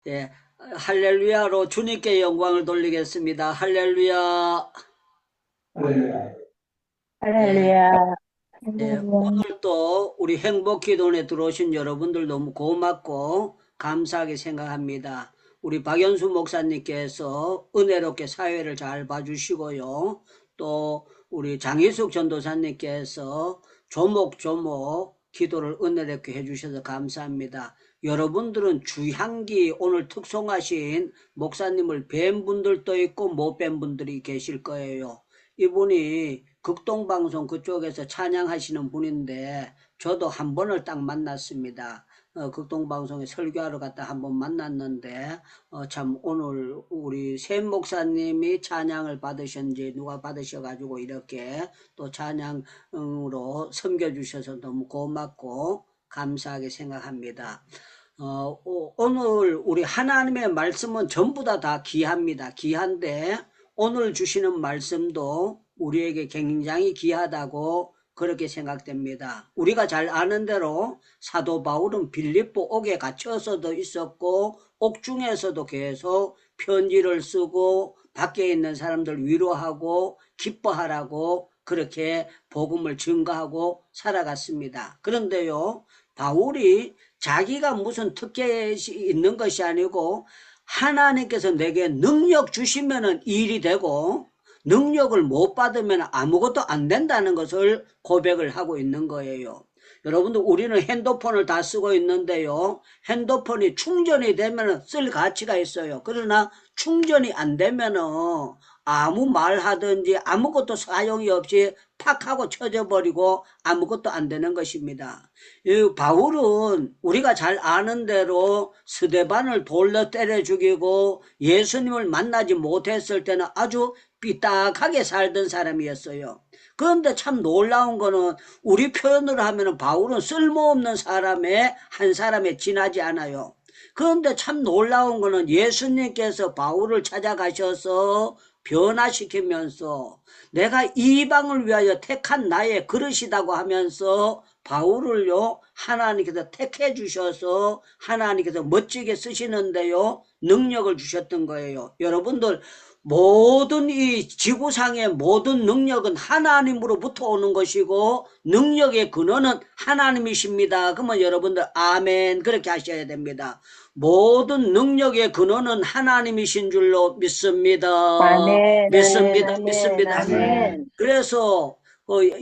예, 할렐루야로 주님께 영광을 돌리겠습니다. 할렐루야. 예, 할렐루야, 예, 할렐루야. 오늘 또 우리 행복기도원에 들어오신 여러분들 너무 고맙고 감사하게 생각합니다. 우리 박연수 목사님께서 은혜롭게 사회를 잘 봐주시고요. 또 우리 장희숙 전도사님께서 조목조목 기도를 은혜롭게 해주셔서 감사합니다. 여러분들은 주향기 오늘 특송하신 목사님을 뵌 분들도 있고 못 뵌 분들이 계실 거예요. 이분이 극동방송 그쪽에서 찬양하시는 분인데 저도 한 번을 딱 만났습니다. 극동방송에 설교하러 갔다 한 번 만났는데 참 오늘 우리 샘 목사님이 찬양을 받으셨는지 누가 받으셔가지고 이렇게 또 찬양으로 섬겨주셔서 너무 고맙고 감사하게 생각합니다. 오늘 우리 하나님의 말씀은 전부 다 귀합니다. 귀한데 오늘 주시는 말씀도 우리에게 굉장히 귀하다고 그렇게 생각됩니다. 우리가 잘 아는 대로 사도 바울은 빌립보 옥에 갇혀서도 있었고 옥중에서도 계속 편지를 쓰고 밖에 있는 사람들 위로하고 기뻐하라고 그렇게 복음을 증거하고 살아갔습니다. 그런데요, 바울이 자기가 무슨 특権이 있는 것이 아니고 하나님께서 내게 능력 주시면은 일이 되고 능력을 못 받으면 아무것도 안 된다는 것을 고백을 하고 있는 거예요. 여러분들 우리는 핸드폰을 다 쓰고 있는데요. 핸드폰이 충전이 되면 쓸 가치가 있어요. 그러나 충전이 안 되면은 아무 말 하든지 아무것도 사용이 없이 팍 하고 쳐져 버리고 아무것도 안 되는 것입니다. 이 바울은 우리가 잘 아는 대로 스데반을 돌려 때려 죽이고 예수님을 만나지 못했을 때는 아주 삐딱하게 살던 사람이었어요. 그런데 참 놀라운 거는 우리 표현으로 하면 바울은 쓸모없는 사람의 한 사람에 지나지 않아요. 그런데 참 놀라운 거는 예수님께서 바울을 찾아가셔서 변화시키면서 내가 이방을 위하여 택한 나의 그릇이라고 하면서 바울을요 하나님께서 택해 주셔서 하나님께서 멋지게 쓰시는데요 능력을 주셨던 거예요. 여러분들 모든 이 지구상의 모든 능력은 하나님으로부터 오는 것이고 능력의 근원은 하나님이십니다. 그러면 여러분들 아멘 그렇게 하셔야 됩니다. 모든 능력의 근원은 하나님이신 줄로 믿습니다. 아멘, 아멘, 믿습니다. 아멘, 믿습니다. 아멘. 그래서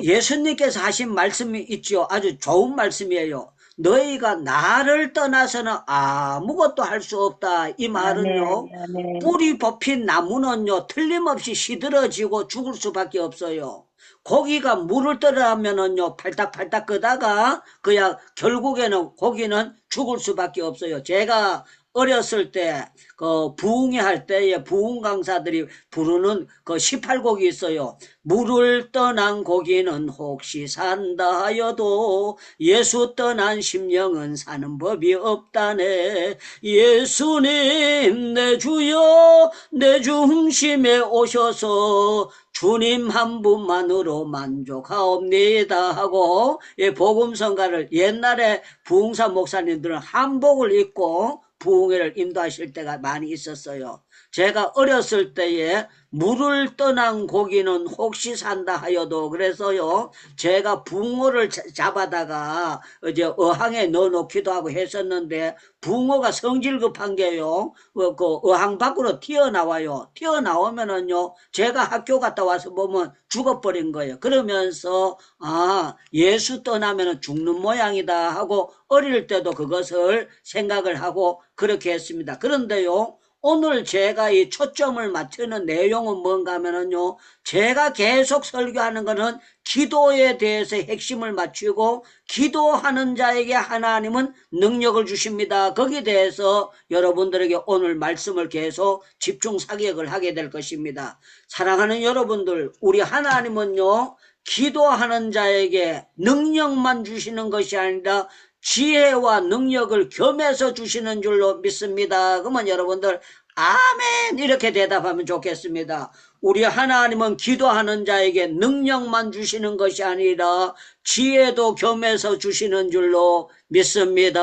예수님께서 하신 말씀이 있죠. 아주 좋은 말씀이에요. 너희가 나를 떠나서는 아무것도 할 수 없다. 이 말은요. 아멘, 아멘. 뿌리 뽑힌 나무는요. 틀림없이 시들어지고 죽을 수밖에 없어요. 고기가 물을 떠나면은요. 팔딱팔딱 끄다가 그냥 결국에는 고기는 죽을 수밖에 없어요. 제가 어렸을 때 그 부흥회 할 때에 부흥 강사들이 부르는 그 18곡이 있어요. 물을 떠난 고기는 혹시 산다 하여도 예수 떠난 심령은 사는 법이 없다네. 예수님 내 주여 내 중심에 오셔서 주님 한 분만으로 만족하옵니다 하고 복음성가를 옛날에 부흥사 목사님들은 한복을 입고 부흥회를 인도하실 때가 많이 있었어요. 제가 어렸을 때에 물을 떠난 고기는 혹시 산다 하여도 그래서요 제가 붕어를 잡아다가 이제 어항에 넣어놓기도 하고 했었는데 붕어가 성질 급한 게요 그 어항 밖으로 튀어나와요. 튀어나오면은요 제가 학교 갔다 와서 보면 죽어버린 거예요. 그러면서 아 예수 떠나면은 죽는 모양이다 하고 어릴 때도 그것을 생각을 하고 그렇게 했습니다. 그런데요 오늘 제가 이 초점을 맞추는 내용은 뭔가 하면은요, 제가 계속 설교하는 거는 기도에 대해서 핵심을 맞추고, 기도하는 자에게 하나님은 능력을 주십니다. 거기에 대해서 여러분들에게 오늘 말씀을 계속 집중 사격을 하게 될 것입니다. 사랑하는 여러분들, 우리 하나님은요, 기도하는 자에게 능력만 주시는 것이 아니라 지혜와 능력을 겸해서 주시는 줄로 믿습니다. 그러면 여러분들 아멘 이렇게 대답하면 좋겠습니다. 우리 하나님은 기도하는 자에게 능력만 주시는 것이 아니라 지혜도 겸해서 주시는 줄로 믿습니다.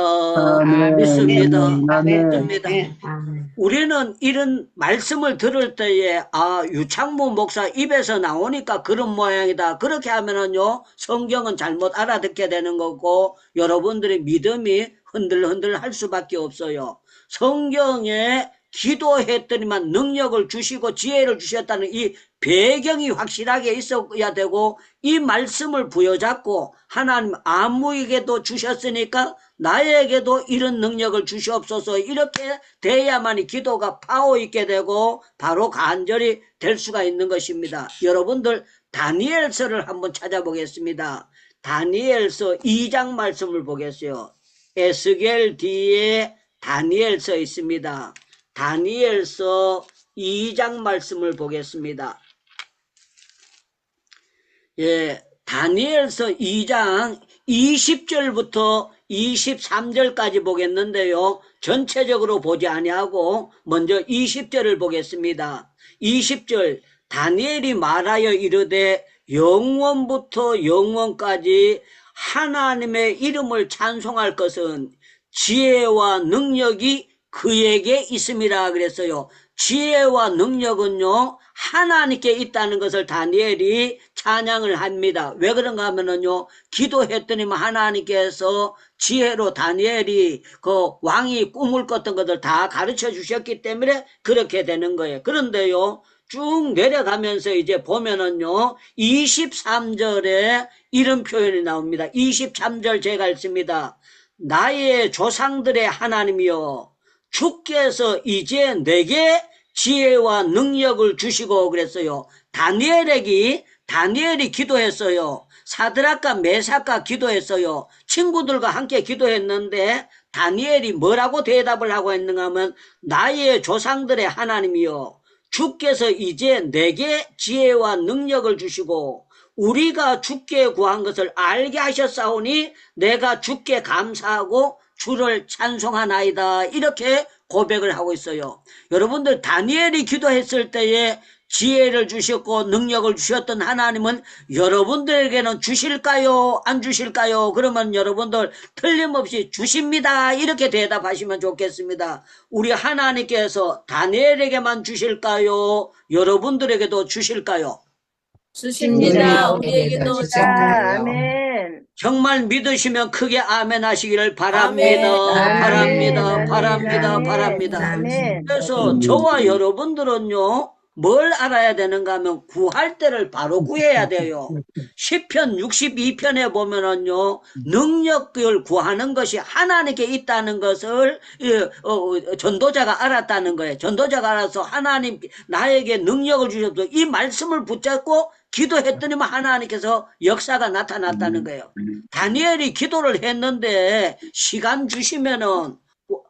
아멘. 믿습니다. 아멘. 믿습니다. 우리는 이런 말씀을 들을 때에 유창모 목사 입에서 나오니까 그런 모양이다. 그렇게 하면은요 성경은 잘못 알아듣게 되는 거고 여러분들의 믿음이 흔들흔들 할 수밖에 없어요. 성경에 기도했더니만 능력을 주시고 지혜를 주셨다는 이 배경이 확실하게 있어야 되고 이 말씀을 부여잡고 하나님 아무에게도 주셨으니까 나에게도 이런 능력을 주시옵소서 이렇게 돼야만이 기도가 파워 있게 되고 바로 간절히 될 수가 있는 것입니다. 여러분들 다니엘서를 한번 찾아보겠습니다. 다니엘서 2장 말씀을 보겠어요. 에스겔 뒤에 다니엘서 있습니다. 다니엘서 2장 말씀을 보겠습니다. 예, 다니엘서 2장 20절부터 23절까지 보겠는데요. 전체적으로 보지 아니하고 먼저 20절을 보겠습니다. 20절 다니엘이 말하여 이르되 영원부터 영원까지 하나님의 이름을 찬송할 것은 지혜와 능력이 그에게 있음이라 그랬어요. 지혜와 능력은요 하나님께 있다는 것을 다니엘이 찬양을 합니다. 왜 그런가 하면은요 기도했더니만 하나님께서 지혜로 다니엘이 그 왕이 꿈을 꿨던 것을 다 가르쳐 주셨기 때문에 그렇게 되는 거예요. 그런데요 쭉 내려가면서 이제 보면은요 23절에 이런 표현이 나옵니다. 23절 제가 읽습니다. 나의 조상들의 하나님이여 주께서 이제 내게 지혜와 능력을 주시고 그랬어요. 다니엘이 기도했어요. 사드락과 메삭과 기도했어요. 친구들과 함께 기도했는데 다니엘이 뭐라고 대답을 하고 했는가 하면 나의 조상들의 하나님이여 주께서 이제 내게 지혜와 능력을 주시고 우리가 주께 구한 것을 알게 하셨사오니 내가 주께 감사하고 주를 찬송하나이다 이렇게 고백을 하고 있어요. 여러분들 다니엘이 기도했을 때에 지혜를 주셨고 능력을 주셨던 하나님은 여러분들에게는 주실까요? 안 주실까요? 그러면 여러분들 틀림없이 주십니다 이렇게 대답하시면 좋겠습니다. 우리 하나님께서 다니엘에게만 주실까요? 여러분들에게도 주실까요? 주십니다. 우리에게도 주십니다. 아멘. 정말 믿으시면 크게 아멘 하시기를 바랍니다. 아멘. 바랍니다. 아멘. 바랍니다. 아멘. 바랍니다. 아멘. 그래서 저와 여러분들은요 뭘 알아야 되는가 하면 구할 때를 바로 구해야 돼요. 시편 62편에 보면은요 능력을 구하는 것이 하나님께 있다는 것을 전도자가 알았다는 거예요. 전도자가 알아서 하나님 나에게 능력을 주셔서 이 말씀을 붙잡고 기도했더니만 하나님께서 역사가 나타났다는 거예요. 다니엘이 기도를 했는데 시간 주시면은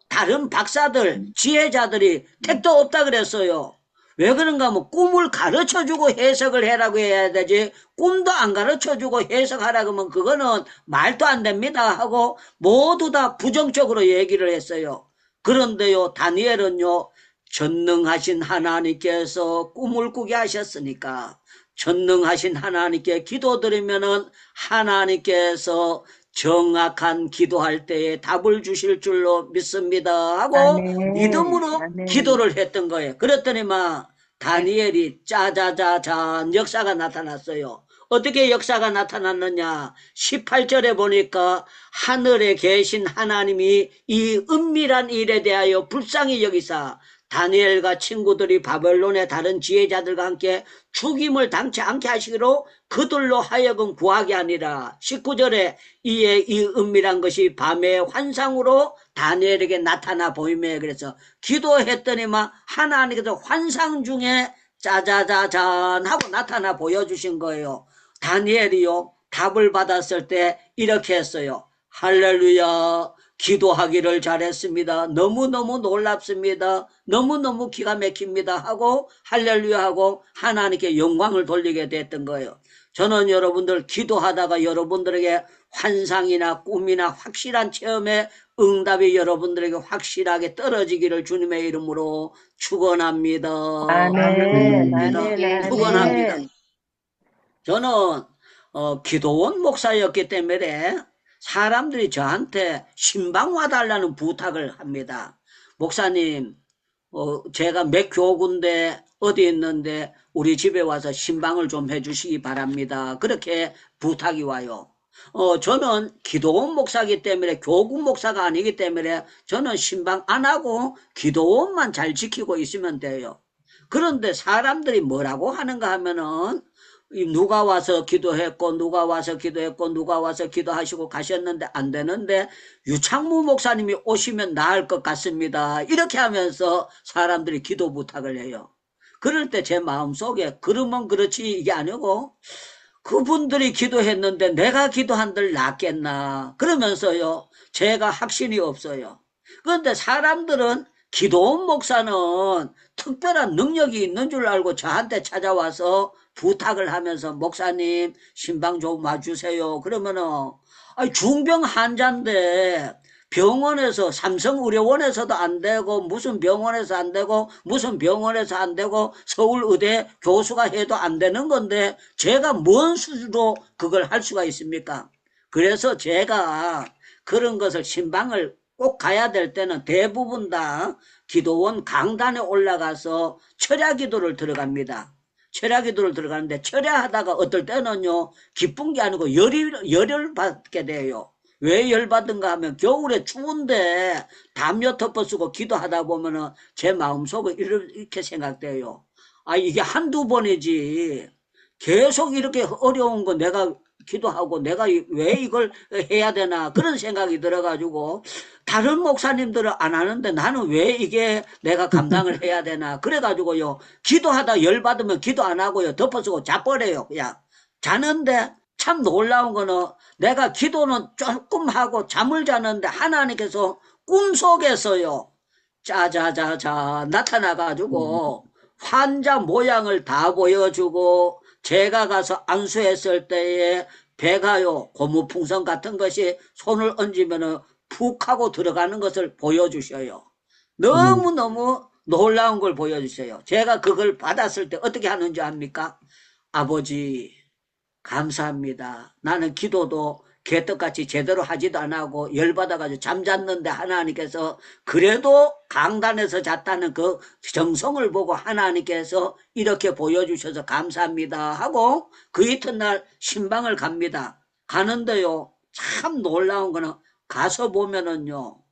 다른 박사들 지혜자들이 택도 없다 그랬어요. 왜 그런가 하면 꿈을 가르쳐주고 해석을 해라고 해야 되지 꿈도 안 가르쳐주고 해석하라고 하면 그거는 말도 안 됩니다 하고 모두 다 부정적으로 얘기를 했어요. 그런데요 다니엘은요 전능하신 하나님께서 꿈을 꾸게 하셨으니까 전능하신 하나님께 기도드리면은 하나님께서 정확한 기도할 때에 답을 주실 줄로 믿습니다 하고 아멘. 믿음으로 아멘. 기도를 했던 거예요. 그랬더니만 다니엘이 짜자자잔 역사가 나타났어요. 어떻게 역사가 나타났느냐 18절에 보니까 하늘에 계신 하나님이 이 은밀한 일에 대하여 불쌍히 여기사 다니엘과 친구들이 바벨론의 다른 지혜자들과 함께 죽임을 당치 않게 하시기로 그들로 하여금 구하게 아니라 19절에 이에 이 은밀한 것이 밤의 환상으로 다니엘에게 나타나 보이매 그래서 기도했더니만 하나님께서 환상 중에 짜자자잔 하고 나타나 보여주신 거예요. 다니엘이요 답을 받았을 때 이렇게 했어요. 할렐루야 기도하기를 잘했습니다. 너무너무 놀랍습니다. 너무너무 기가 막힙니다 하고 할렐루야 하고 하나님께 영광을 돌리게 됐던 거예요. 저는 여러분들 기도하다가 여러분들에게 환상이나 꿈이나 확실한 체험에 응답이 여러분들에게 확실하게 떨어지기를 주님의 이름으로 축원합니다. 아멘. 축원합니다. 축원합니다. 저는 기도원 목사였기 때문에 사람들이 저한테 신방 와달라는 부탁을 합니다. 목사님, 제가 몇 교구인데 어디 있는데 우리 집에 와서 신방을 좀 해주시기 바랍니다. 그렇게 부탁이 와요. 저는 기도원 목사이기 때문에 교구 목사가 아니기 때문에 저는 신방 안 하고 기도원만 잘 지키고 있으면 돼요. 그런데 사람들이 뭐라고 하는가 하면은 누가 와서 기도했고 누가 와서 기도했고 누가 와서 기도하시고 가셨는데 안 되는데 유창무 목사님이 오시면 나을 것 같습니다. 이렇게 하면서 사람들이 기도 부탁을 해요. 그럴 때 제 마음속에 그러면 그렇지 이게 아니고 그분들이 기도했는데 내가 기도한들 낫겠나 그러면서요 제가 확신이 없어요. 그런데 사람들은 기도원 목사는 특별한 능력이 있는 줄 알고 저한테 찾아와서 부탁을 하면서 목사님 신방 좀 와주세요. 그러면은 중병 환자인데 병원에서 삼성의료원에서도 안 되고 무슨 병원에서 안 되고 무슨 병원에서 안 되고 서울의대 교수가 해도 안 되는 건데 제가 뭔 수로 그걸 할 수가 있습니까? 그래서 제가 그런 것을 신방을 꼭 가야 될 때는 대부분 다 기도원 강단에 올라가서 철야기도를 들어갑니다. 철야기도를 들어가는데 철야하다가 어떨 때는요 기쁜 게 아니고 열을 받게 돼요. 왜 열받은가 하면 겨울에 추운데 담요 덮어쓰고 기도하다 보면은 제 마음속에 이렇게 생각돼요. 이게 한두 번이지 계속 이렇게 어려운 거 내가 기도하고 내가 왜 이걸 해야 되나 그런 생각이 들어가지고 다른 목사님들은 안 하는데 나는 왜 이게 내가 감당을 해야 되나 그래가지고요 기도하다 열받으면 기도 안 하고요 덮어쓰고 자버려요. 그냥 자는데 참 놀라운 거는 내가 기도는 조금 하고 잠을 자는데 하나님께서 꿈속에서요 짜자자자 나타나가지고 환자 모양을 다 보여주고 제가 가서 안수했을 때에 배가요 고무풍선 같은 것이 손을 얹으면 푹 하고 들어가는 것을 보여주셔요. 너무너무 놀라운 걸 보여주세요. 제가 그걸 받았을 때 어떻게 하는지 압니까? 아버지 감사합니다. 나는 기도도 개떡같이 제대로 하지도 안 하고 열받아가지고 잠잤는데 하나님께서 그래도 강단에서 잤다는 그 정성을 보고 하나님께서 이렇게 보여주셔서 감사합니다 하고 그 이튿날 신방을 갑니다. 가는데요 참 놀라운 거는 가서 보면은요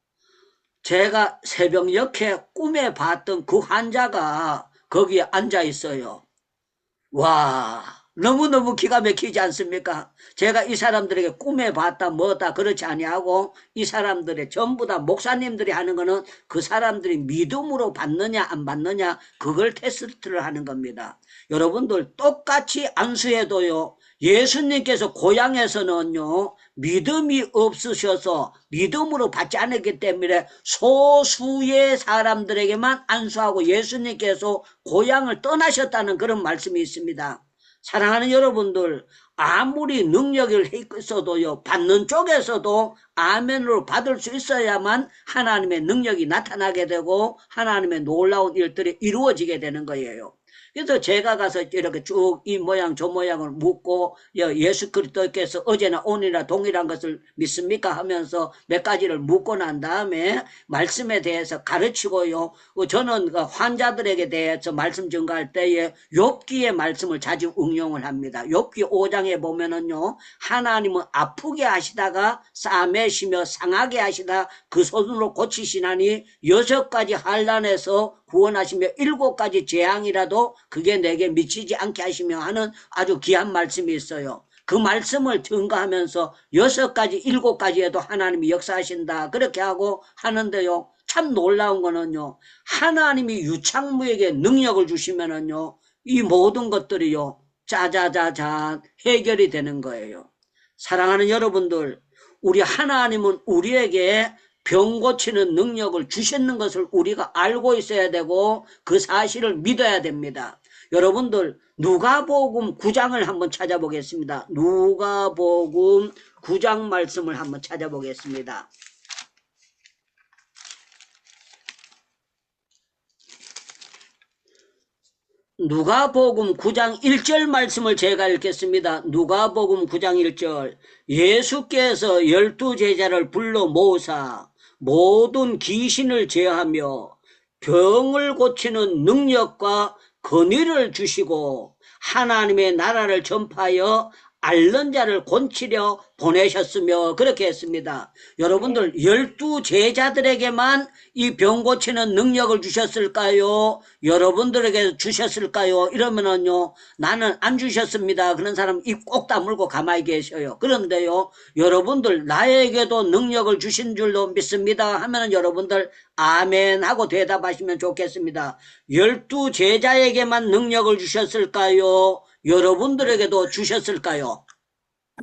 제가 새벽녘에 꿈에 봤던 그 환자가 거기에 앉아 있어요. 와 너무너무 기가 막히지 않습니까? 제가 이 사람들에게 꿈에 봤다 뭐다 그렇지 아니하고 이 사람들의 전부 다 목사님들이 하는 거는 그 사람들이 믿음으로 받느냐 안 받느냐 그걸 테스트를 하는 겁니다. 여러분들 똑같이 안수해도요 예수님께서 고향에서는요 믿음이 없으셔서 믿음으로 받지 않았기 때문에 소수의 사람들에게만 안수하고 예수님께서 고향을 떠나셨다는 그런 말씀이 있습니다. 사랑하는 여러분들 아무리 능력을 있어도요 받는 쪽에서도 아멘으로 받을 수 있어야만 하나님의 능력이 나타나게 되고 하나님의 놀라운 일들이 이루어지게 되는 거예요. 그래서 제가 가서 이렇게 쭉 이 모양 저 모양을 묻고 예수 그리스도께서 어제나 오늘이나 동일한 것을 믿습니까 하면서 몇 가지를 묻고 난 다음에 말씀에 대해서 가르치고요. 저는 환자들에게 대해서 말씀 전가할 때에 욥기의 말씀을 자주 응용을 합니다. 욥기 5장에 보면은요 하나님은 아프게 하시다가 싸매시며 상하게 하시다 그 손으로 고치시나니 6가지 환난에서 구원하시며 7가지 재앙이라도 그게 내게 미치지 않게 하시며 하는 아주 귀한 말씀이 있어요. 그 말씀을 증거하면서 6가지 7가지에도 하나님이 역사하신다 그렇게 하고 하는데요 참 놀라운 거는요 하나님이 유창무에게 능력을 주시면은요 이 모든 것들이요 짜자자자 해결이 되는 거예요. 사랑하는 여러분들 우리 하나님은 우리에게 병 고치는 능력을 주셨는 것을 우리가 알고 있어야 되고 그 사실을 믿어야 됩니다. 여러분들 누가복음 9장을 한번 찾아보겠습니다. 누가복음 9장 말씀을 한번 찾아보겠습니다. 누가복음 9장 1절 말씀을 제가 읽겠습니다. 누가복음 9장 1절. 예수께서 12제자를 불러 모으사 모든 귀신을 제하며 병을 고치는 능력과 권위를 주시고 하나님의 나라를 전파하여 앓는 자를 곤치려 보내셨으며 그렇게 했습니다. 여러분들 12제자들에게만 이 병 고치는 능력을 주셨을까요? 여러분들에게 주셨을까요? 이러면은요, 나는 안 주셨습니다. 그런 사람 입 꼭 다물고 가만히 계셔요. 그런데요, 여러분들 나에게도 능력을 주신 줄로 믿습니다 하면은 여러분들 아멘 하고 대답하시면 좋겠습니다. 12제자에게만 능력을 주셨을까요? 여러분들에게도 주셨을까요?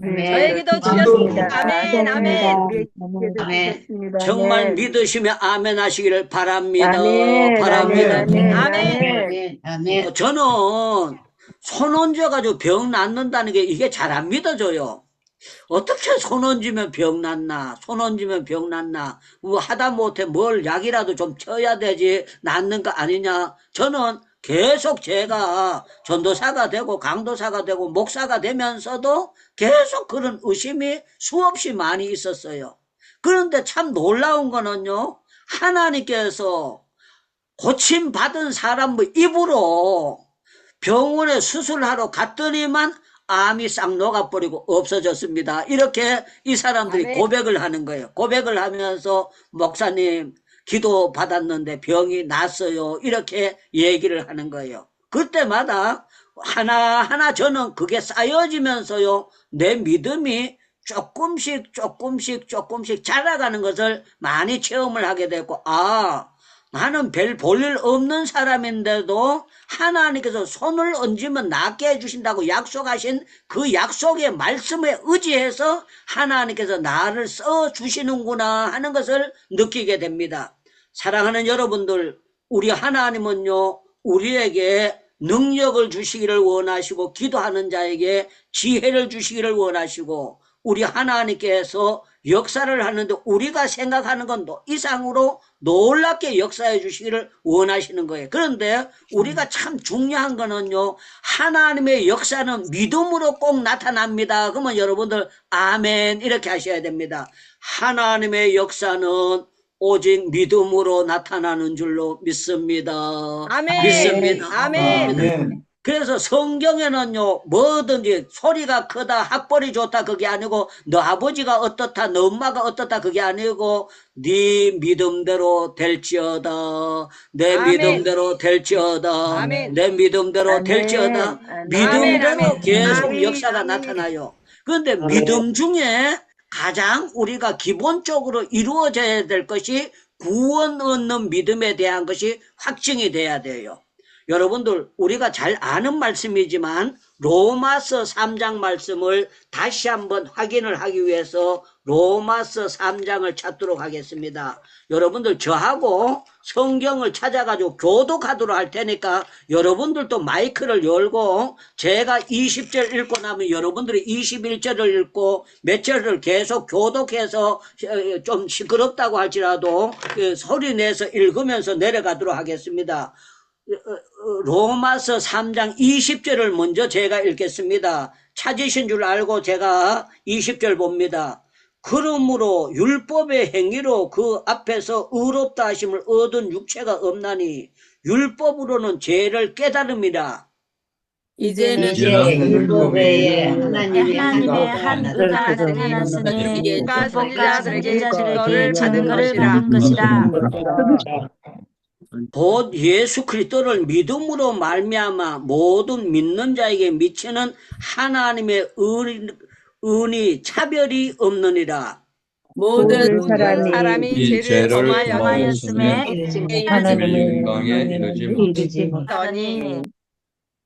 저에게도 주셨습니다. 주셨습니다. 아멘, 아멘. 우리에게도 아멘. 주셨습니다. 정말 아멘. 믿으시면 아멘 하시기를 바랍니다. 아멘, 바랍니다. 아멘, 아멘. 아멘. 저는 손 얹어가지고 병 낫는다는 게 이게 잘 안 믿어져요. 어떻게 손 얹으면 병 낫나? 손 얹으면 병 낫나? 뭐 하다못해 뭘 약이라도 좀 쳐야 되지 낫는 거 아니냐? 저는 계속 제가 전도사가 되고 강도사가 되고 목사가 되면서도 계속 그런 의심이 수없이 많이 있었어요. 그런데 참 놀라운 거는요, 하나님께서 고침받은 사람 입으로 병원에 수술하러 갔더니만 암이 싹 녹아버리고 없어졌습니다. 이렇게 이 사람들이 아멘. 고백을 하는 거예요. 고백을 하면서 목사님 기도 받았는데 병이 났어요. 이렇게 얘기를 하는 거예요. 그때마다 하나하나 저는 그게 쌓여지면서요, 내 믿음이 조금씩 자라가는 것을 많이 체험을 하게 됐고, 나는 별 볼일 없는 사람인데도 하나님께서 손을 얹으면 낫게 해주신다고 약속하신 그 약속의 말씀에 의지해서 하나님께서 나를 써주시는구나 하는 것을 느끼게 됩니다. 사랑하는 여러분들, 우리 하나님은요, 우리에게 능력을 주시기를 원하시고 기도하는 자에게 지혜를 주시기를 원하시고 우리 하나님께서 역사를 하는데 우리가 생각하는 건 이상으로 놀랍게 역사해 주시기를 원하시는 거예요. 그런데 우리가 참 중요한 거는요, 하나님의 역사는 믿음으로 꼭 나타납니다. 그러면 여러분들 아멘 이렇게 하셔야 됩니다. 하나님의 역사는 오직 믿음으로 나타나는 줄로 믿습니다. 아멘. 믿습니다. 아멘. 그래서 성경에는요, 뭐든지 소리가 크다, 학벌이 좋다 그게 아니고 너 아버지가 어떻다, 너 엄마가 어떻다 그게 아니고 네 믿음대로 될지어다, 내 아멘. 믿음대로 될지어다, 아멘. 내 믿음대로 아멘. 될지어다. 아멘. 믿음대로 아멘. 계속 아멘. 역사가 아멘. 나타나요. 그런데 믿음 중에 가장 우리가 기본적으로 이루어져야 될 것이 구원 얻는 믿음에 대한 것이 확증이 돼야 돼요. 여러분들 우리가 잘 아는 말씀이지만 로마서 3장 말씀을 다시 한번 확인을 하기 위해서 로마서 3장을 찾도록 하겠습니다. 여러분들 저하고 성경을 찾아가지고 교독하도록 할 테니까 여러분들도 마이크를 열고 제가 20절 읽고 나면 여러분들이 21절을 읽고 몇 절을 계속 교독해서 좀 시끄럽다고 할지라도 소리 내서 읽으면서 내려가도록 하겠습니다. 로마서 3장 20절을 먼저 제가 읽겠습니다. 찾으신 줄 알고 제가 20절 봅니다. 그러므로 율법의 행위로 그 앞에서 의롭다 하심을 얻은 육체가 없나니 율법으로는 죄를 깨달음이라. 이제는 이제 율법 외에 하나님의 한 의가 나타났으니 율법 선지자들에게 너를 받은 것이라. 곧 예수 그리스도를 믿음으로 말미암아 모든 믿는 자에게 미치는 하나님의 은이 차별이 없느니라. 모든 사람이 사람이 죄를 범하였음에 하나님의 영광에 이르지 못하니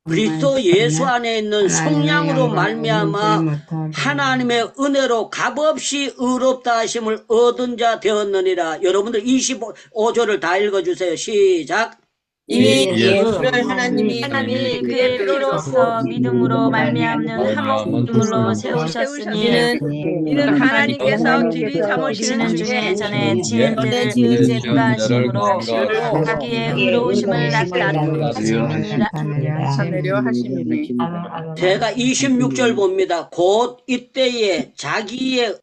그리스도 예수 안에 있는 성량으로 말미암아 하나님의 은혜로 값없이 의롭다 하심을 얻은 자 되었느니라. 여러분들 25절을 다 읽어주세요. 시작. 이 예수 예수를 하나님이 하나님이 그의 피로써 믿음으로 말미암는 한목물로 세우셨으니 이는 하나님께서 길이 지는 삼으시는 중에 중에 전에 지은 때를 지은 구하심으로 지으시고 자기의 의로우심을 나타내심이니라. 하늘려 하심이니 제가 26절 봅니다. 곧 이때에 자기의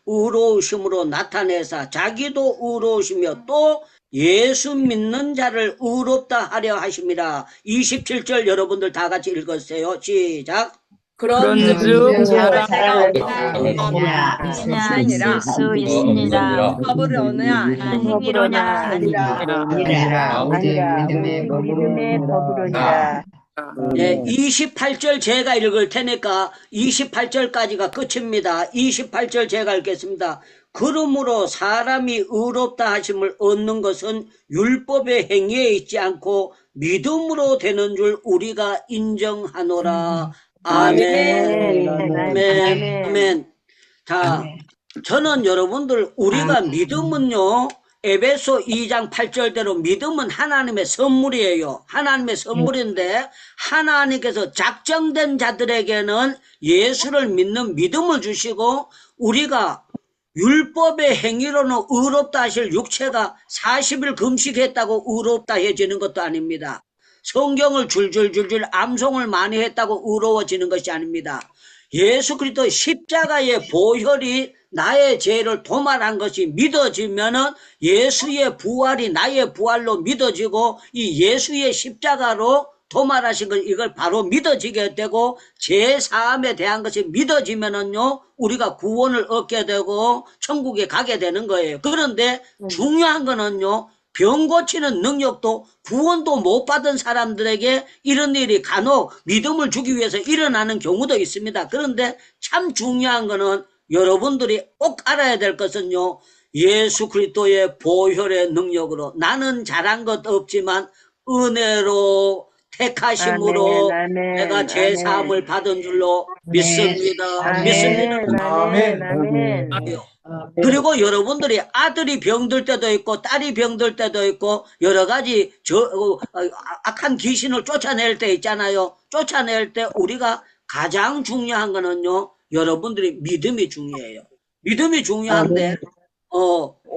의로우심으로 나타내사 자기도 의로우시며 또 예수 믿는 자를 의롭다 하려 하심이라. 27절 여러분들 다 같이 읽으세요. 시작. 그런즉 자랑하고 그냥 있을 수 있습니다. 법을 얻느냐 행위로냐 아니라 아니라 우리 믿음의 법으로니라. 예, 28절 제가 읽을 테니까 28절까지가 끝입니다. 28절 제가 읽겠습니다. 그러므로 사람이 의롭다 하심을 얻는 것은 율법의 행위에 있지 않고 믿음으로 되는 줄 우리가 인정하노라. 아멘. 아멘. 아멘. 자, 저는 여러분들 우리가 믿음은요. 에베소 2장 8절대로 믿음은 하나님의 선물이에요. 하나님의 선물인데 하나님께서 작정된 자들에게는 예수를 믿는 믿음을 주시고 우리가 율법의 행위로는 의롭다 하실 육체가 40일 금식했다고 의롭다 해지는 것도 아닙니다. 성경을 줄줄줄줄 암송을 많이 했다고 의로워지는 것이 아닙니다. 예수 그리스도의 십자가의 보혈이 나의 죄를 도말한 것이 믿어지면은 예수의 부활이 나의 부활로 믿어지고 이 예수의 십자가로 도말하신 것 이걸 바로 믿어지게 되고 죄 사함에 대한 것이 믿어지면은요 우리가 구원을 얻게 되고 천국에 가게 되는 거예요. 그런데 중요한 거는요 병 고치는 능력도 구원도 못 받은 사람들에게 이런 일이 간혹 믿음을 주기 위해서 일어나는 경우도 있습니다. 그런데 참 중요한 거는 여러분들이 꼭 알아야 될 것은요. 예수 그리스도의 보혈의 능력으로 나는 잘한 것 없지만 은혜로 택하심으로 내가 제 사함을 받은 줄로 믿습니다. 믿습니다. 아멘. 그리고 여러분들이 아들이 병들 때도 있고 딸이 병들 때도 있고 여러 가지 악한 귀신을 쫓아낼 때 있잖아요. 쫓아낼 때 우리가 가장 중요한 거는요. 여러분들이 믿음이 중요해요. 믿음이 중요한데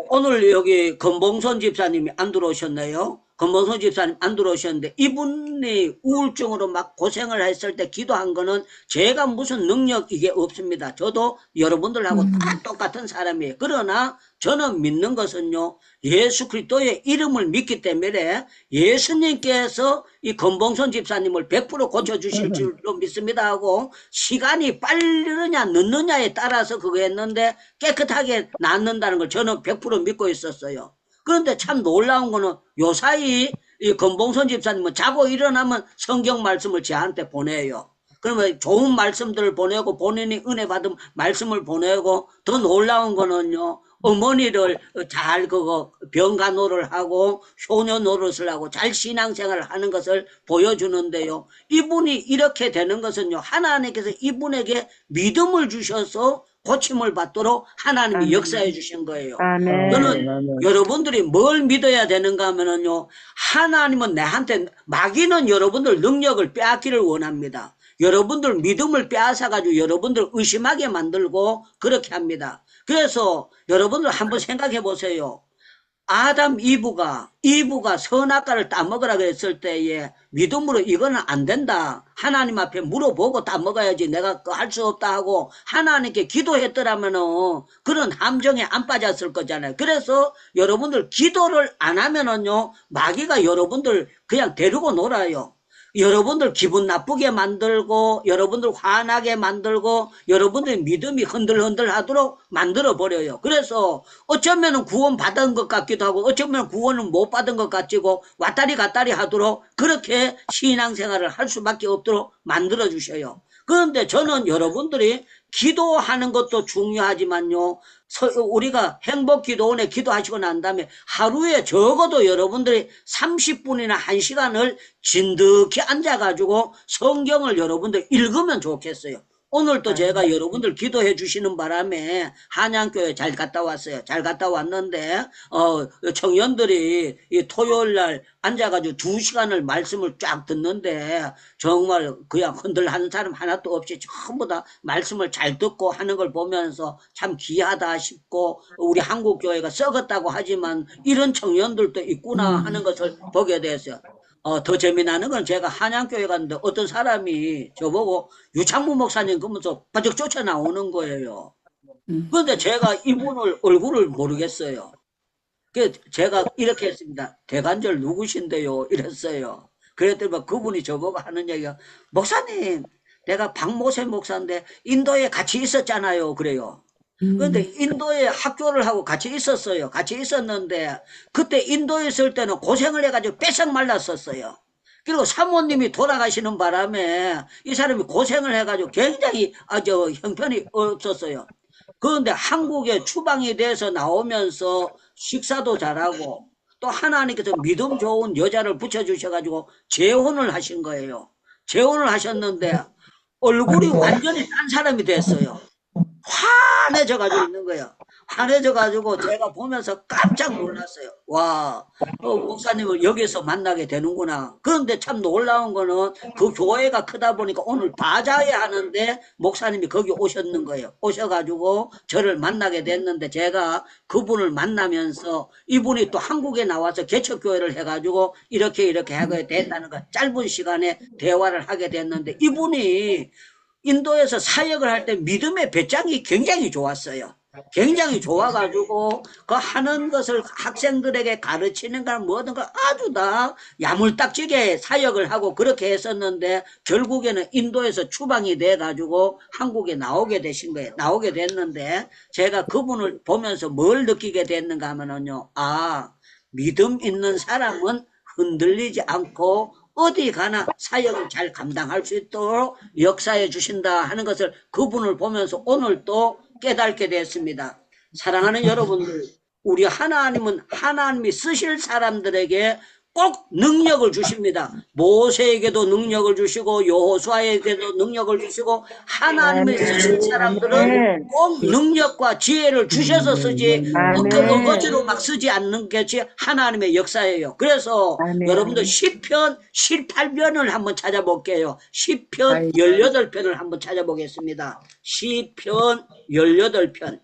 오늘 여기 건봉선 집사님이 안 들어오셨네요. 건봉선 집사님 안 들어오셨는데 이분이 우울증으로 막 고생을 했을 때 기도한 거는 제가 무슨 능력 이게 없습니다. 저도 여러분들하고 다 똑같은 사람이에요. 그러나 저는 믿는 것은요. 예수 그리스도의 이름을 믿기 때문에 예수님께서 이 건봉선 집사님을 100% 고쳐주실 줄로 믿습니다 하고 시간이 빠르냐 늦느냐에 따라서 그거 했는데 깨끗하게 낫는다는 걸 저는 100% 믿고 있었어요. 그런데 참 놀라운 거는 요사이 이 건봉선 집사님은 자고 일어나면 성경 말씀을 저한테 보내요. 그러면 좋은 말씀들을 보내고 본인이 은혜 받은 말씀을 보내고 더 놀라운 거는요. 어머니를 잘 그거 병가 노릇을 하고 효녀 노릇을 하고 잘 신앙생활을 하는 것을 보여주는데요. 이분이 이렇게 되는 것은요. 하나님께서 이분에게 믿음을 주셔서 고침을 받도록 하나님이 역사해 주신 거예요. 저는 여러분들이 뭘 믿어야 되는가 하면은요. 하나님은 내한테 마귀는 여러분들 능력을 빼앗기를 원합니다. 여러분들 믿음을 빼앗아가지고 여러분들 의심하게 만들고 그렇게 합니다. 그래서 여러분들 한번 생각해 보세요. 아담 이브가 선악과를 따먹으라 그랬을 때에 믿음으로 이거는 안 된다. 하나님 앞에 물어보고 따먹어야지 내가 할 수 없다 하고 하나님께 기도했더라면은 그런 함정에 안 빠졌을 거잖아요. 그래서 여러분들 기도를 안 하면은요 마귀가 여러분들 그냥 데리고 놀아요. 여러분들 기분 나쁘게 만들고 여러분들 화나게 만들고 여러분들 믿음이 흔들흔들 하도록 만들어 버려요. 그래서 어쩌면 구원 받은 것 같기도 하고 어쩌면 구원은 못 받은 것 같지고 왔다리 갔다리 하도록 그렇게 신앙생활을 할 수밖에 없도록 만들어 주셔요. 그런데 저는 여러분들이 기도하는 것도 중요하지만요. 우리가 행복기도원에 기도하시고 난 다음에 하루에 적어도 여러분들이 30분이나 1시간을 진득히 앉아가지고 성경을 여러분들 읽으면 좋겠어요. 오늘도 제가 여러분들 기도해 주시는 바람에 한양교회 잘 갔다 왔어요. 잘 갔다 왔는데 청년들이 이 토요일 날 앉아가지고 2시간을 말씀을 쫙 듣는데 정말 그냥 흔들하는 사람 하나도 없이 전부 다 말씀을 잘 듣고 하는 걸 보면서 참 귀하다 싶고, 우리 한국교회가 썩었다고 하지만 이런 청년들도 있구나 하는 것을 보게 됐어요. 더 재미나는 건 제가 한양교회 갔는데 어떤 사람이 저보고 유창무 목사님 그러면서 바짝 쫓아 나오는 거예요. 그런데 제가 이분을 얼굴을 모르겠어요. 그래서 제가 이렇게 했습니다. 대관절 누구신데요? 이랬어요. 그랬더니 그분이 저보고 하는 얘기가, 목사님, 내가 박모세 목사인데 인도에 같이 있었잖아요. 그래요. 그런데 인도에 학교를 하고 같이 있었어요. 같이 있었는데 그때 인도에 있을 때는 고생을 해가지고 뺏어 말랐었어요. 그리고 사모님이 돌아가시는 바람에 이 사람이 고생을 해가지고 굉장히 아주 형편이 없었어요. 그런데 한국에 추방이 돼서 나오면서 식사도 잘하고 또 하나님께서 믿음 좋은 여자를 붙여주셔가지고 재혼을 하신 거예요. 재혼을 하셨는데 얼굴이 완전히 딴 사람이 됐어요. 환해져가지고 있는 거예요. 환해져가지고 제가 보면서 깜짝 놀랐어요. 와, 목사님을 여기서 만나게 되는구나. 그런데 참 놀라운 거는 그 교회가 크다 보니까 오늘 바자회 하는데 목사님이 거기 오셨는 거예요. 오셔가지고 저를 만나게 됐는데 제가 그분을 만나면서 이분이 또 한국에 나와서 개척교회를 해가지고 이렇게 하게 됐다는 거, 짧은 시간에 대화를 하게 됐는데 이분이 인도에서 사역을 할 때 믿음의 배짱이 굉장히 좋았어요. 굉장히 좋아가지고 그 하는 것을 학생들에게 가르치는 걸 모든 걸 아주 다 야물딱지게 사역을 하고 그렇게 했었는데 결국에는 인도에서 추방이 돼가지고 한국에 나오게 되신 거예요. 나오게 됐는데 제가 그분을 보면서 뭘 느끼게 됐는가 하면요. 아, 믿음 있는 사람은 흔들리지 않고 어디 가나 사역을 잘 감당할 수 있도록 역사해 주신다 하는 것을 그분을 보면서 오늘 또 깨닫게 됐습니다. 사랑하는 여러분들, 우리 하나님은 하나님이 쓰실 사람들에게 꼭 능력을 주십니다. 모세에게도 능력을 주시고 여호수아에게도 능력을 주시고 하나님이 쓰실 사람들은 꼭 능력과 지혜를 주셔서 쓰지 어거지로 막 쓰지 않는 것이 하나님의 역사예요. 그래서 여러분들 시편 18편을 한번 찾아볼게요. 시편 18편을 한번 찾아보겠습니다. 시편 18편.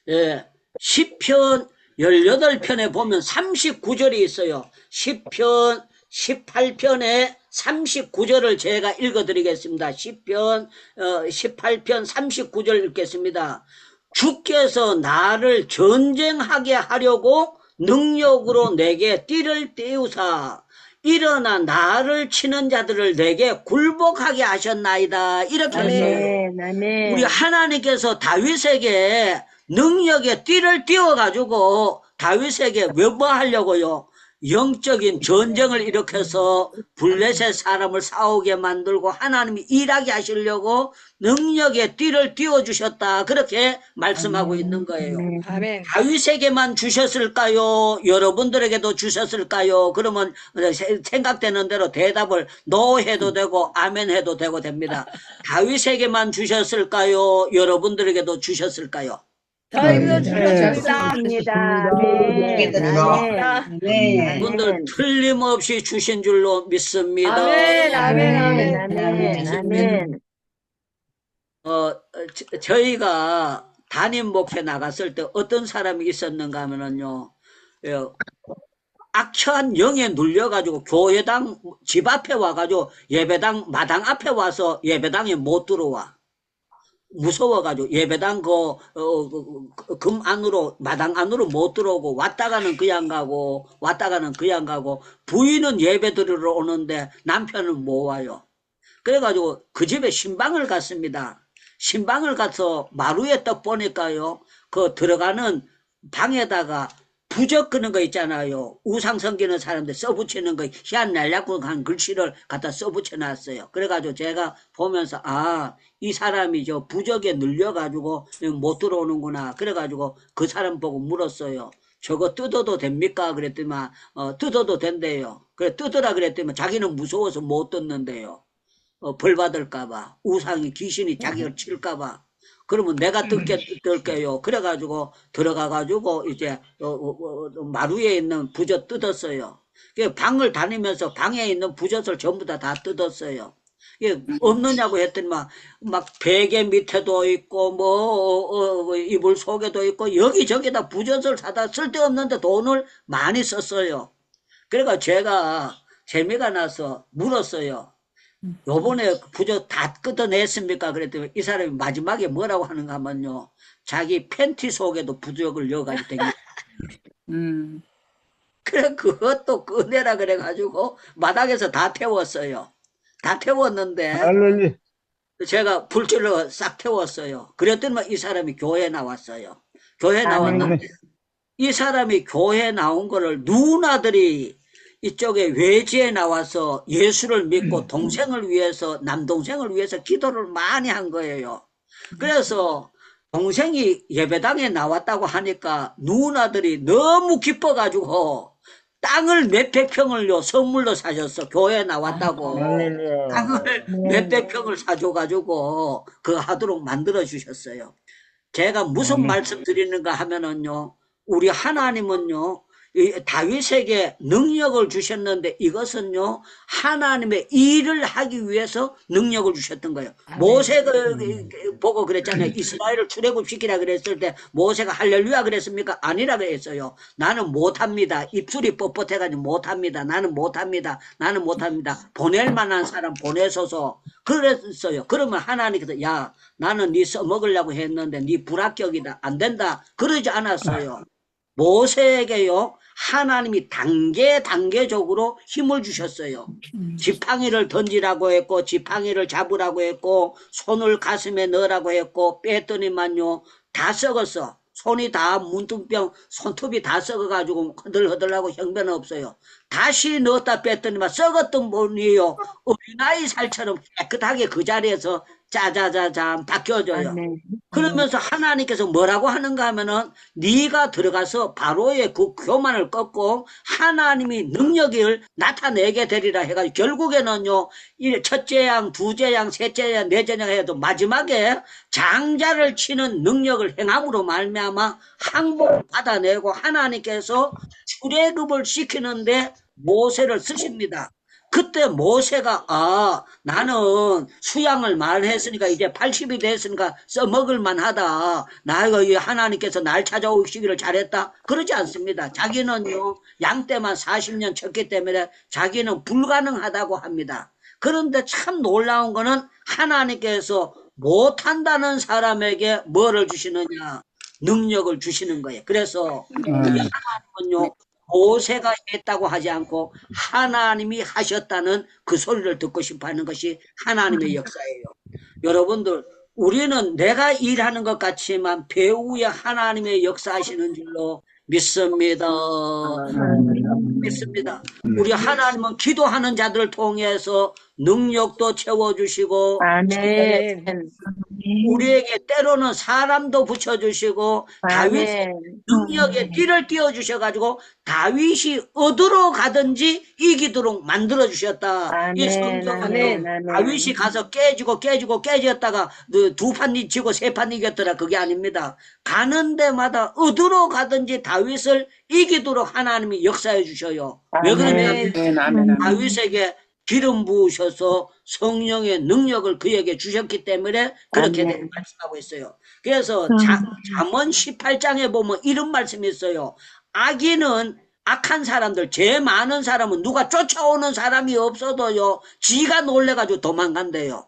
예, 시편 18편에 보면 39절이 있어요. 시편 18편에 39절을 제가 읽어드리겠습니다. 시편 18편 39절 읽겠습니다. 주께서 나를 전쟁하게 하려고 능력으로 내게 띠를 띄우사 일어나 나를 치는 자들을 내게 굴복하게 하셨나이다. 이렇게 했어요. 우리 하나님께서 다윗에게 능력의 띠를 띄워가지고 다윗에게 뭐 하려고요? 영적인 전쟁을 일으켜서 블레셋 사람을 싸우게 만들고 하나님이 일하게 하시려고 능력의 띠를 띄워주셨다. 그렇게 말씀하고 있는 거예요. 아멘. 다윗에게만 주셨을까요? 여러분들에게도 주셨을까요? 그러면 생각되는 대로 대답을 노 해도 되고 아멘 해도 되고 됩니다. 다윗에게만 주셨을까요? 여러분들에게도 주셨을까요? 저희도 주셨습니다. 네. 분들 틀림없이 주신 줄로 믿습니다. 아멘, 아멘, 아멘. 저희가 담임 목회 나갔을 때 어떤 사람이 있었는가 하면요, 악한 영에 눌려가지고 교회당 집 앞에 와가지고 예배당 마당 앞에 와서 예배당에 못 들어와. 무서워가지고 예배당 금 안으로 마당 안으로 못 들어오고 왔다가는 그냥 가고 왔다가는 그냥 가고 부인은 예배 드리러 오는데 남편은 못 와요. 그래가지고 그 집에 신방을 갔습니다. 신방을 가서 마루에 딱 보니까요, 그 들어가는 방에다가 부적 그는 거 있잖아요. 우상 섬기는 사람들 써붙이는 거, 희한 날약한 글씨를 갖다 써붙여 놨어요. 그래가지고 제가 보면서, 아, 이 사람이 저 부적에 눌려가지고 못 들어오는구나. 그래가지고 그 사람 보고 물었어요. 저거 뜯어도 됩니까? 그랬더니만, 뜯어도 된대요. 그래, 뜯으라 그랬더니 자기는 무서워서 못 뜯는데요. 벌 받을까봐, 우상이 귀신이 자기를 칠까봐. 그러면 내가 뜰게요. 그래가지고 들어가가지고 이제 마루에 있는 부젓 뜯었어요. 방을 다니면서 방에 있는 부젓을 전부 다 뜯었어요. 없느냐고 했더니 막 베개 밑에도 있고 이불 속에도 있고 여기저기다 부젓을 사다 쓸데없는데 돈을 많이 썼어요. 그러니까 제가 재미가 나서 물었어요. 요번에 부젓 다 뜯어냈습니까? 그랬더니 이 사람이 마지막에 뭐라고 하는가 하면요. 자기 팬티 속에도 부적을 넣어가지고 댕겨. 그래 그것도 꺼내라 그래가지고 마당에서 다 태웠어요. 다 태웠는데 제가 불질러 싹 태웠어요. 그랬더니 이 사람이 교회에 나왔어요. 교회에 나왔는데 이 사람이 교회에 나온 거를 누나들이 이쪽에 외지에 나와서 예수를 믿고 동생을 위해서, 남동생을 위해서 기도를 많이 한 거예요. 그래서 동생이 예배당에 나왔다고 하니까 누나들이 너무 기뻐가지고 땅을 몇백 평을요 선물로 사줬어. 교회에 나왔다고 땅을 몇백 평을 사줘가지고 그거 하도록 만들어 주셨어요. 제가 무슨 말씀 드리는가 하면은요, 우리 하나님은요, 다윗에게 능력을 주셨는데 이것은요, 하나님의 일을 하기 위해서 능력을 주셨던 거예요. 모세가 보고 그랬잖아요. 이스라엘을 출애굽시키라 그랬을 때 모세가 할렐루야 그랬습니까? 아니라 그랬어요. 나는 못합니다. 입술이 뻣뻣해가지고 못합니다. 나는 못합니다. 나는 못합니다. 보낼 만한 사람 보내소서 그랬어요. 그러면 하나님께서 야 나는 네 써먹으려고 했는데 네 불합격이다. 안 된다. 그러지 않았어요. 모세에게요 하나님이 단계적으로 힘을 주셨어요. 지팡이를 던지라고 했고 지팡이를 잡으라고 했고 손을 가슴에 넣으라고 했고 뺐더니만요 다 썩었어. 손이 다 문둥병 손톱이 다 썩어가지고 허들허들하고 형변 없어요. 다시 넣었다 뺐더니만 썩었던 분이요 어린아이 살처럼 깨끗하게 그 자리에서 짜자자자 바뀌어져요. 그러면서 하나님께서 뭐라고 하는가 하면은 네가 들어가서 바로의 그 교만을 꺾고 하나님이 능력을 나타내게 되리라 해가지고 결국에는요 첫째 양, 둘째 양, 셋째 양, 넷째 양 해도 마지막에 장자를 치는 능력을 행함으로 말미암아 항복을 받아내고 하나님께서 출애굽을 시키는데 모세를 쓰십니다. 그때 모세가 나는 수양을 말했으니까 이제 80이 됐으니까 써먹을만 하다. 나이가 하나님께서 날 찾아오시기를 잘했다. 그러지 않습니다. 자기는요 양떼만 40년 쳤기 때문에 자기는 불가능하다고 합니다. 그런데 참 놀라운 거는 하나님께서 못한다는 사람에게 뭐를 주시느냐 능력을 주시는 거예요. 그래서 하나님은요 모세가 했다고 하지 않고 하나님이 하셨다는 그 소리를 듣고 싶어 하는 것이 하나님의 역사예요. 여러분들 우리는 내가 일하는 것 같지만 배후에 하나님의 역사하시는 줄로 믿습니다. 믿습니다. 우리 하나님은 기도하는 자들을 통해서 능력도 채워주시고 아멘. 우리에게 때로는 사람도 붙여주시고 다윗의 능력에 띠를 띄워주셔가지고 다윗이 어디로 가든지 이기도록 만들어주셨다. 이 성경은요 다윗이 가서 깨지다가 두 판 지고 세 판 이겼더라 그게 아닙니다. 가는 데마다 어디로 가든지 다윗을 이기도록 하나님이 역사해 주셔요. 왜 그러냐면 다윗에게 기름 부으셔서 성령의 능력을 그에게 주셨기 때문에 그렇게 말씀하고 있어요. 그래서 잠언 18장에 보면 이런 말씀이 있어요. 악인은 악한 사람들, 죄 많은 사람은 누가 쫓아오는 사람이 없어도요 지가 놀래가지고 도망간대요.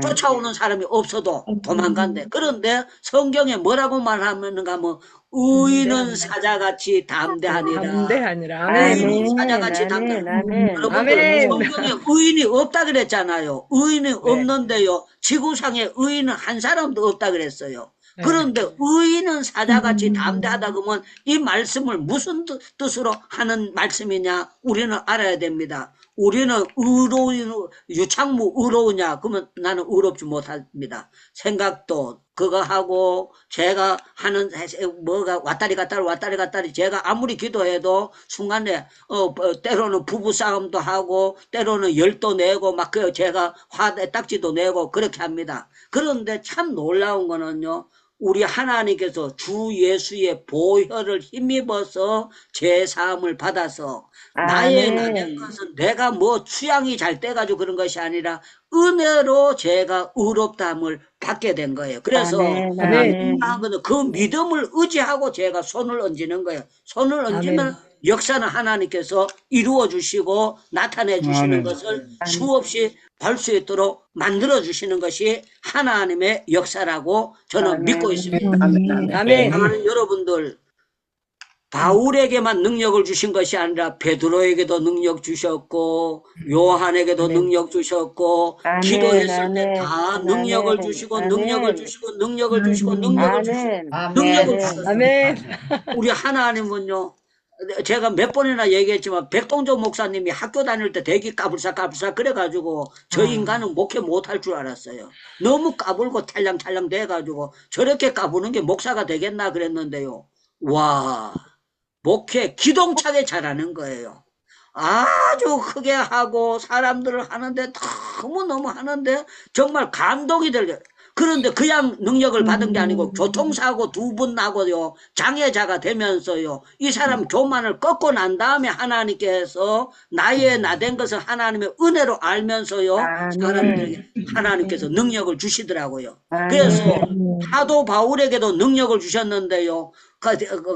쫓아오는 사람이 없어도 도망간대. 그런데 성경에 뭐라고 말하는가 하면 의인은 사자같이 담대하니라. 의인은 사자같이 담대하니라. 여러분들 성경에 의인이 없다 그랬잖아요. 의인이 없는데요. 지구상에 의인은 한 사람도 없다 그랬어요. 그런데 의인은 사자같이 담대하다 그러면 이 말씀을 무슨 뜻으로 하는 말씀이냐 우리는 알아야 됩니다. 우리는 유창무 의로우냐? 그러면 나는 의롭지 못합니다. 생각도 그거 하고 제가 하는 뭐가 왔다리 갔다리 제가 아무리 기도해도 순간에 때로는 부부 싸움도 하고 때로는 열도 내고 막 그 제가 딱지도 내고 그렇게 합니다. 그런데 참 놀라운 거는요. 우리 하나님께서 주 예수의 보혈을 힘입어서 제사함을 받아서 나의 나된 것은 내가 뭐 취향이 잘 돼가지고 그런 것이 아니라 은혜로 제가 의롭다함을 받게 된 거예요. 그래서 중요한 것은 그 믿음을 의지하고 제가 손을 얹는 거예요. 손을 얹으면 역사는 하나님께서 이루어 주시고 나타내 주시는 것을 수없이 볼 수 있도록 만들어 주시는 것이 하나님의 역사라고 저는 믿고 있습니다. 사랑하는 여러분들, 바울에게만 능력을 주신 것이 아니라 베드로에게도 능력 주셨고 요한에게도 능력 주셨고 기도했을 때 다 능력을 주시고 능력을 주시고 능력을 주시고 능력을 주시고 우리 하나님은요, 제가 몇 번이나 얘기했지만 백동조 목사님이 학교 다닐 때 되게 까불싹 그래가지고 저 인간은 목회 못할 줄 알았어요. 너무 까불고 탈랑탈랑 돼가지고 저렇게 까부는 게 목사가 되겠나 그랬는데요. 와, 목회 기동차게 잘하는 거예요. 아주 크게 하고 사람들을 하는데 너무너무 하는데 정말 감동이 들려요. 그런데 그냥 능력을 받은 게 아니고 교통사고 2번 나고요. 장애자가 되면서요. 이 사람 교만을 꺾고 난 다음에 하나님께서 나의 나된 것을 하나님의 은혜로 알면서요. 사람들에게 하나님께서 능력을 주시더라고요. 그래서 사도 바울에게도 능력을 주셨는데요.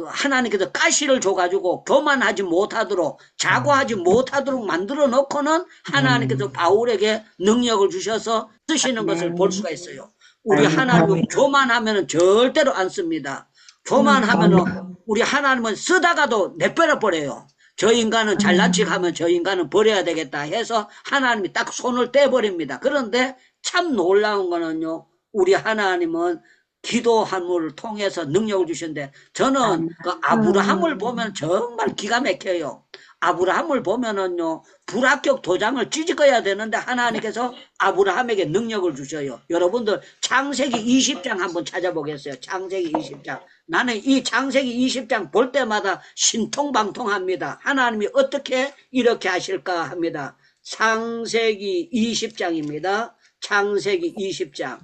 하나님께서 가시를 줘가지고 교만하지 못하도록 자고하지 못하도록 만들어 놓고는 하나님께서 바울에게 능력을 주셔서 쓰시는 것을 볼 수가 있어요. 우리 하나님은 교만하면 절대로 안 씁니다. 교만하면 우리 하나님은 쓰다가도 내버려 버려요. 저 인간은 잘난 척하면 저 인간은 버려야 되겠다 해서 하나님이 딱 손을 떼버립니다. 그런데 참 놀라운 거는요. 우리 하나님은 기도함을 통해서 능력을 주시는데 저는 그 아브라함을 보면 정말 기가 막혀요. 아브라함을 보면은요, 불합격 도장을 찢어야 되는데 하나님께서 아브라함에게 능력을 주셔요. 여러분들 창세기 20장 한번 찾아보겠어요. 창세기 20장. 나는 이 창세기 20장 볼 때마다 신통방통합니다. 하나님이 어떻게 이렇게 하실까 합니다. 창세기 20장입니다. 창세기 20장.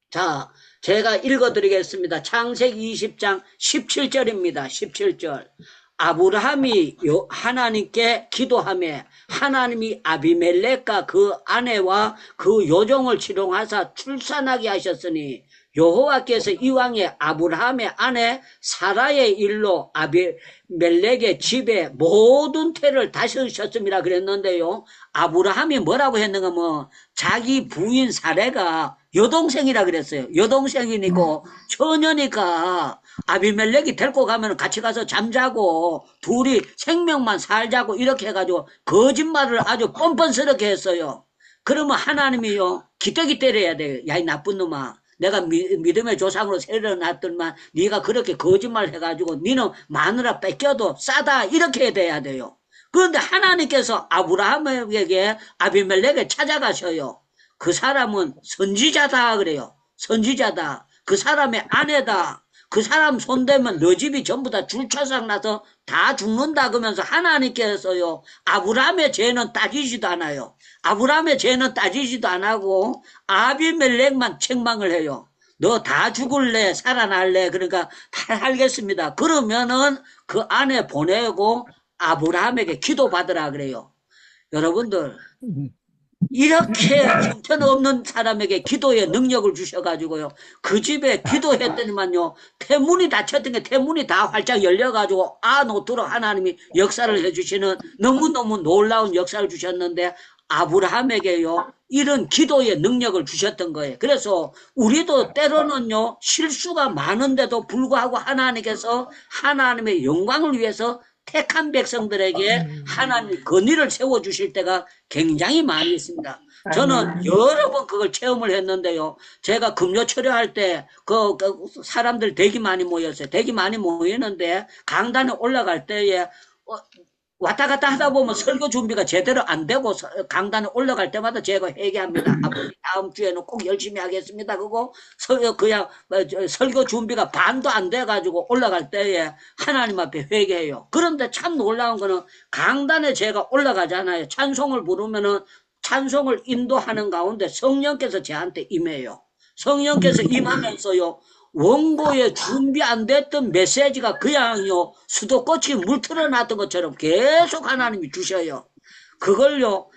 자, 제가 읽어드리겠습니다. 창세기 20장 17절입니다. 17절. 아브라함이 하나님께 기도하며 하나님이 아비멜렉과 그 아내와 그 요종을 치롱하사 출산하게 하셨으니 여호와께서 이왕에 아브라함의 아내 사라의 일로 아비멜렉의 집에 모든 태를 다스리셨음이라 그랬는데요. 아브라함이 뭐라고 했는가 뭐 자기 부인 사례가 여동생이라 그랬어요. 여동생이니까 처녀니까 아비멜렉이 데리고 가면 같이 가서 잠자고 둘이 생명만 살자고 이렇게 해가지고 거짓말을 아주 뻔뻔스럽게 했어요. 그러면 하나님이요 기대기 때려야 돼요. 야, 이 나쁜 놈아. 내가 믿음의 조상으로 세려놨더만 네가 그렇게 거짓말 해가지고 니는 마누라 뺏겨도 싸다 이렇게 돼야 돼요. 그런데 하나님께서 아브라함에게 아비멜렉에 찾아가셔요. 그 사람은 선지자다 그래요. 선지자다. 그 사람의 아내다. 그 사람 손대면 너 집이 전부 다 줄초상 나서 다 죽는다 그러면서 하나님께서요 아브라함의 죄는 따지지도 않아요. 아브라함의 죄는 따지지도 안 하고 아비멜렉만 책망을 해요. 너 다 죽을래 살아날래 그러니까 다 살겠습니다. 그러면은 그 아내 보내고 아브라함에게 기도받으라 그래요. 여러분들 이렇게 형편없는 사람에게 기도의 능력을 주셔가지고요. 그 집에 기도했더니만요. 태문이 닫혔던 게 태문이 다 활짝 열려가지고 안오도록 하나님이 역사를 해주시는 너무너무 놀라운 역사를 주셨는데 아브라함에게요. 이런 기도의 능력을 주셨던 거예요. 그래서 우리도 때로는요. 실수가 많은데도 불구하고 하나님께서 하나님의 영광을 위해서 택한 백성들에게 하나님 건의를 세워주실 때가 굉장히 많이 있습니다. 저는 여러 번 그걸 체험을 했는데요. 제가 금요 철회할 때 그 사람들 되게 많이 모였어요. 되게 많이 모이는데 강단에 올라갈 때에 왔다 갔다 하다 보면 설교 준비가 제대로 안 되고 강단에 올라갈 때마다 제가 회개합니다. 아버지 다음 주에는 꼭 열심히 하겠습니다. 그거 그냥 설교 준비가 반도 안 돼가지고 올라갈 때에 하나님 앞에 회개해요. 그런데 참 놀라운 거는 강단에 제가 올라가잖아요. 찬송을 부르면은 찬송을 인도하는 가운데 성령께서 저한테 임해요. 성령께서 임하면서요. 원고에 준비 안 됐던 메시지가 그냥요 수도꽃이 물 틀어놨던 것처럼 계속 하나님이 주셔요. 그걸요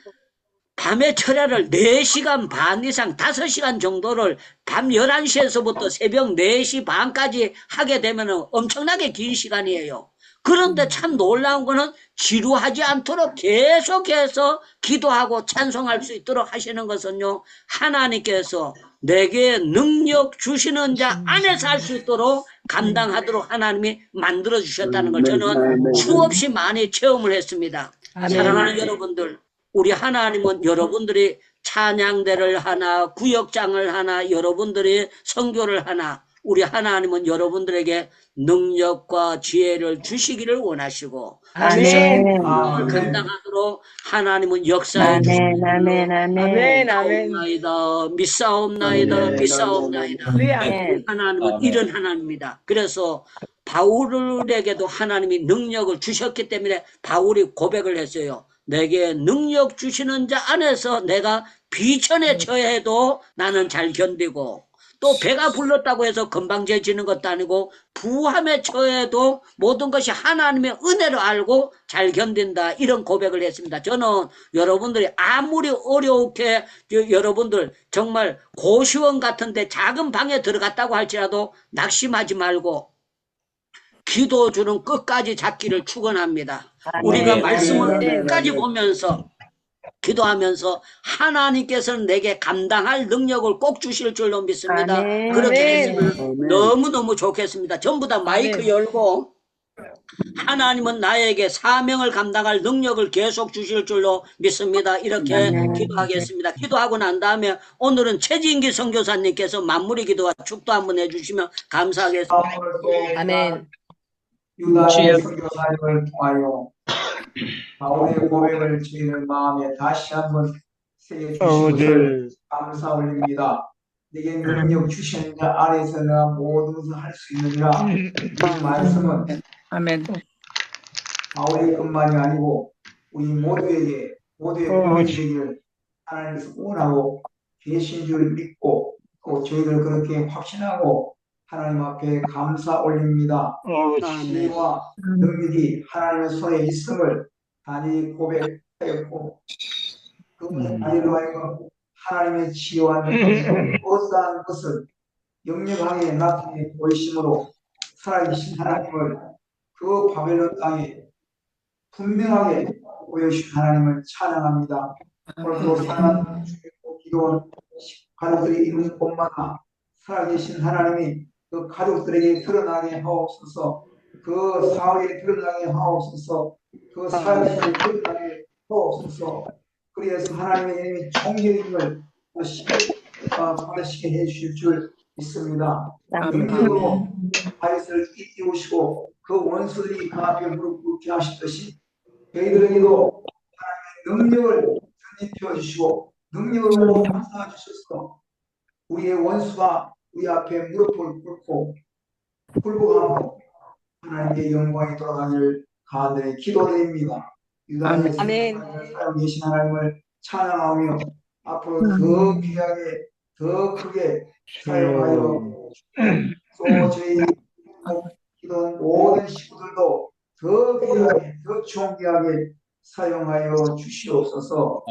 밤에 철야를 4시간 반 이상 5시간 정도를 밤 11시에서부터 새벽 4시 반까지 하게 되면 엄청나게 긴 시간이에요. 그런데 참 놀라운 거는 지루하지 않도록 계속해서 기도하고 찬송할 수 있도록 하시는 것은요 하나님께서 내게 능력 주시는 자 안에서 할 수 있도록 감당하도록 하나님이 만들어 주셨다는 걸 저는 수없이 많이 체험을 했습니다. 사랑하는 여러분들, 우리 하나님은 여러분들이 찬양대를 하나 구역장을 하나 여러분들이 선교를 하나 우리 하나님은 여러분들에게 능력과 지혜를 주시기를 원하시고 아멘. 감당하도록 하나님은 역사해 주시옵나이다. 믿사옵나이다. 하나님은 이런 하나님입니다. 그래서 바울에게도 하나님이 능력을 주셨기 때문에 바울이 고백을 했어요. 내게 능력 주시는 자 안에서 내가 비천에 처해도 나는 잘 견디고 또 배가 불렀다고 해서 건방져지는 것도 아니고 부함에 처해도 모든 것이 하나님의 은혜로 알고 잘 견딘다 이런 고백을 했습니다. 저는 여러분들이 아무리 어려우게 여러분들 정말 고시원 같은데 작은 방에 들어갔다고 할지라도 낙심하지 말고 기도주는 끝까지 잡기를 축원합니다. 우리가 말씀을 끝까지 보면서 기도하면서 하나님께서는 내게 감당할 능력을 꼭 주실 줄로 믿습니다. 그렇게 했으면 너무너무 좋겠습니다. 전부 다 마이크 열고 하나님은 나에게 사명을 감당할 능력을 계속 주실 줄로 믿습니다. 이렇게 기도하겠습니다. 기도하고 난 다음에 오늘은 최진기 선교사님께서 마무리 기도와 축도 한번 해주시면 감사하겠습니다. 아멘. 유다의 선교사님을 통하여 바울의 고백을 저희는 마음에 다시 한번 새겨 주신 것을 감사 올립니다. 내게 능력 주신 자 아래서 내가 모든 것을 할 수 있느니라. 이 말씀은 아멘. 바울의 것만이 아니고 우리 모두의 복음이 되기를 하나님께서 원하고 계신 줄 믿고 또 저희들 그렇게 확신하고 하나님 앞에 감사 올립니다. 지혜와 능력이 하나님의 손에 있음을 단히 고백하였고 그분의 다리로 하여금 하나님의 지혜와 능력이 어떠한 것을 역력하게 나타내 보이심으로 살아계신 하나님을 그 바벨론 땅에 분명하게 보여주신 하나님을 찬양합니다. 오늘도 사랑하는 주님과 기도원 가족들이 있는 곳마다 살아계신 하나님이 그 가족들에게 드러나게 하옵소서. 그 사회에 드러나게 하옵소서. 그 사회에 드러나게 하옵소서. 그래서 하나님의 이름이 총력임을 받으시게 해주실 줄 믿습니다. 능력으로 바이스를 이기우시고 그 원수들이 그 앞에 무릎 꿇게 하셨듯이 저희들에게도 하나님의 능력을 전입해 주시고 능력으로 감싸 주셔서 우리의 원수가 우리 앞에 무릎을 꿇고 굴복하고 하나님께 영광이 돌아가기를 간절히 기도드립니다. 유다의 사용 계신 하나님을 찬양하며 앞으로 더 귀하게 더 크게 사용하여 또 저희 기도한 모든 식구들도 더 귀하게 더 존귀하게 사용하여 주시옵소서.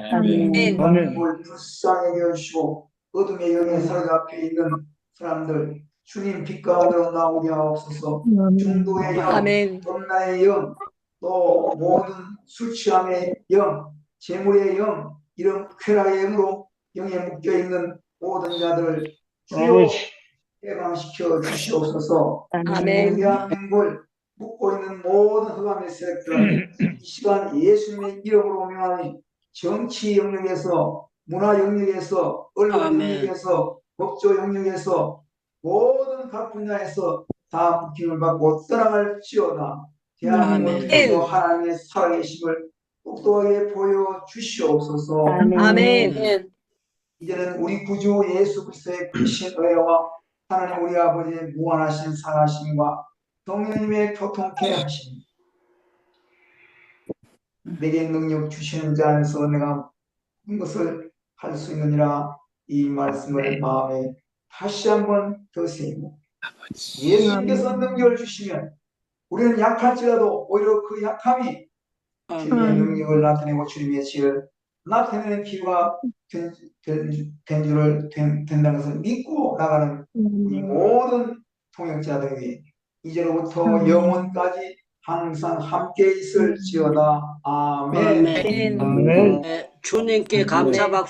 물 불쌍하게 해주시고 어둠의 영에 사로잡혀 있는 사람들 주님 빛 가운데로 나오게 하옵소서. 중도의 영, dom나의 영, 또 모든 술 취함의 영, 재물의 영, 이런 쾌락의 영으로 영에 묶여있는 모든 자들을 주여 해방시켜 주시옵소서. 대한민국을 묶고 있는 모든 흑암의 세력들은 이 시간 예수님의 이름으로 명하니 정치 영역에서 문화 영역에서 언론 영역에서 법조 영역에서 모든 각 분야에서 다 묶임을 받고 떠나갈지어다. 대한민국에서 하나님의 살아계심을 똑똑하게 보여주시옵소서. 아멘. 이제는 우리 구주 예수 그리스도의 크신 은혜와 하나님 우리 아버지의 무한하신 사랑하심과 성령님의 교통케 하심, 내게 능력 주시는 자 안에서 내가 모든 것을 할 수 있느니라. 이 말씀을 마음에 다시 한번 더 새기고, 예수님께서 능력을 주시면 우리는 약할지라도 오히려 그 약함이 주님의 능력을 나타내고 주님의 지혜를 나타내는 기회가 된다는 것을 믿고 나가는 이 모든 통역자들이 이제로부터 영원까지 항상 함께 있을지어다. 아멘. 주님께 감사 박수